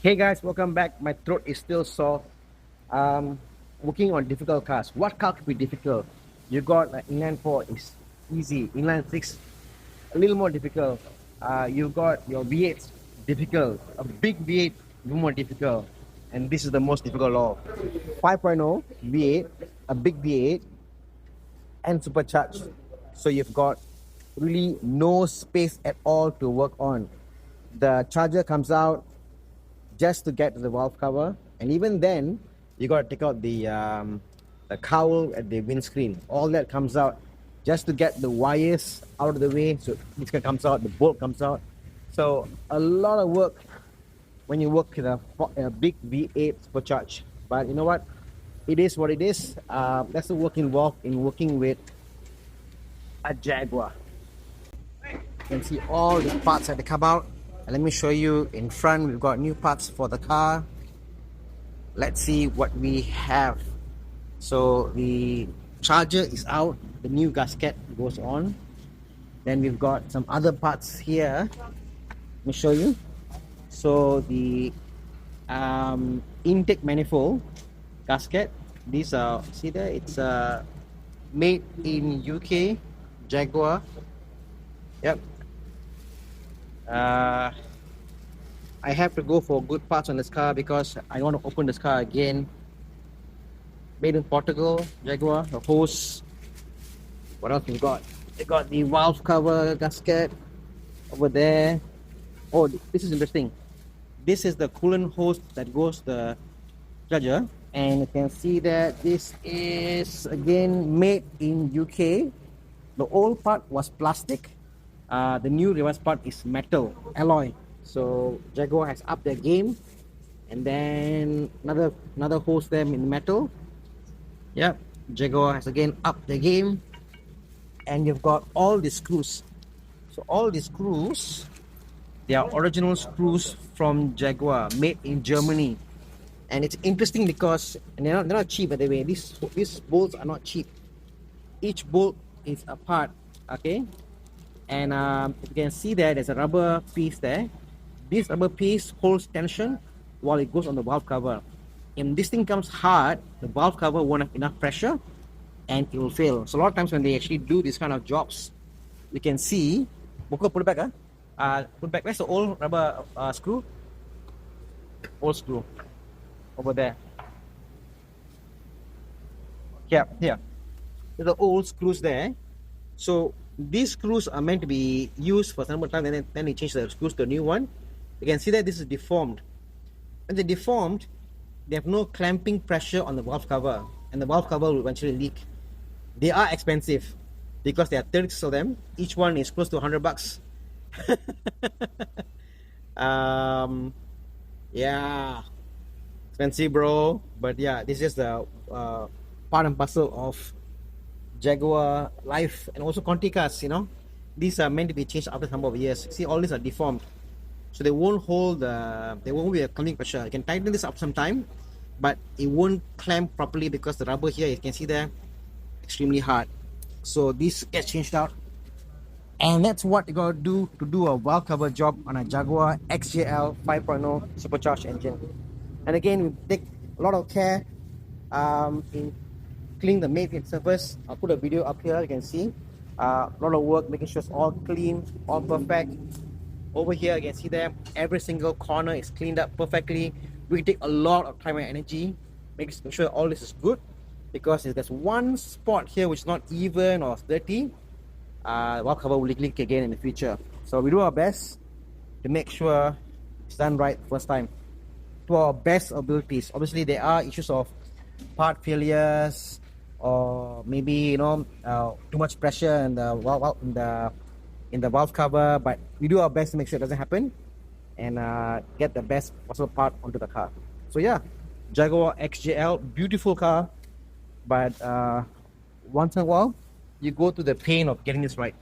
Hey guys, welcome back. My throat is still sore. Um, Working on difficult cars. What car could be difficult? You got like inline 4 is easy. Inline 6 a little more difficult. You got your V8 difficult. A big V8 even more difficult. And this is the most difficult law. 5.0 V8, a big V8 and supercharged. So you've got really no space at all to work on. The charger comes out just to get to the valve cover, and even then you got to take out the cowl at the windscreen. All that comes out just to get the wires out of the way, so this comes out, the bolt comes out. So a lot of work when you work with a big V8 supercharged. But you know what, it is what it is. That's the work involved in working with a Jaguar. You can see all the parts that come out. And let me show you in front, we've got new parts for the car. Let's see what we have. So the charger is out, the new gasket goes on. Then we've got some other parts here. Let me show you. So the intake manifold gasket, these are, see there, it's made in UK, Jaguar. Yep. I have to go for good parts on this car because I want to open this car again. Made in Portugal, Jaguar, the hose. What else we got? They got the valve cover gasket over there. Oh, this is interesting. This is the coolant hose that goes to the charger, and you can see that this is again made in UK. The old part was plastic. The new reverse part is metal alloy. So Jaguar has upped their game. And then another hose there in metal. Yep, Jaguar has again upped the game. And you've got all the screws. So all the screws, they are original screws from Jaguar, made in Germany. And it's interesting because they're not cheap, by the way. These bolts are not cheap. Each bolt is a part, okay? And if you can see there, there's a rubber piece there. This rubber piece holds tension while it goes on the valve cover. If this thing comes hard, the valve cover won't have enough pressure and it will fail. So a lot of times when they actually do this kind of jobs, you can see, Boko, put it back, put it back. Where's the old rubber screw? Old screw over there. Yeah, here. There's the old screws there. So these screws are meant to be used for some time, and then they change the screws to a new one. You can see that this is deformed. When they're deformed, they have no clamping pressure on the valve cover, and the valve cover will eventually leak. They are expensive because there are 36 of them. Each one is close to $100. Yeah, expensive, bro. But yeah, this is the part and parcel of Jaguar life, and also Conti cars. You know, these are meant to be changed after a number of years. See, all these are deformed, so they won't hold there won't be a clamping pressure. You can tighten this up sometime, but it won't clamp properly because the rubber here, you can see there, extremely hard. So this gets changed out, and that's what you gotta do to do a valve cover job on a Jaguar XJL 5.0 supercharged engine. And again, we take a lot of care in clean the main surface. I'll put a video up here, you can see a lot of work making sure it's all clean, all perfect. Over here you can see that every single corner is cleaned up perfectly. We take a lot of time and energy making sure all this is good, because if there's one spot here which is not even or dirty, valve cover will leak again in the future. So we do our best to make sure it's done right first time to our best abilities. Obviously there are issues of part failures, or maybe, you know, too much pressure in the valve cover, but we do our best to make sure it doesn't happen and get the best possible part onto the car. So yeah, Jaguar XJL, beautiful car, but once in a while you go through the pain of getting this right.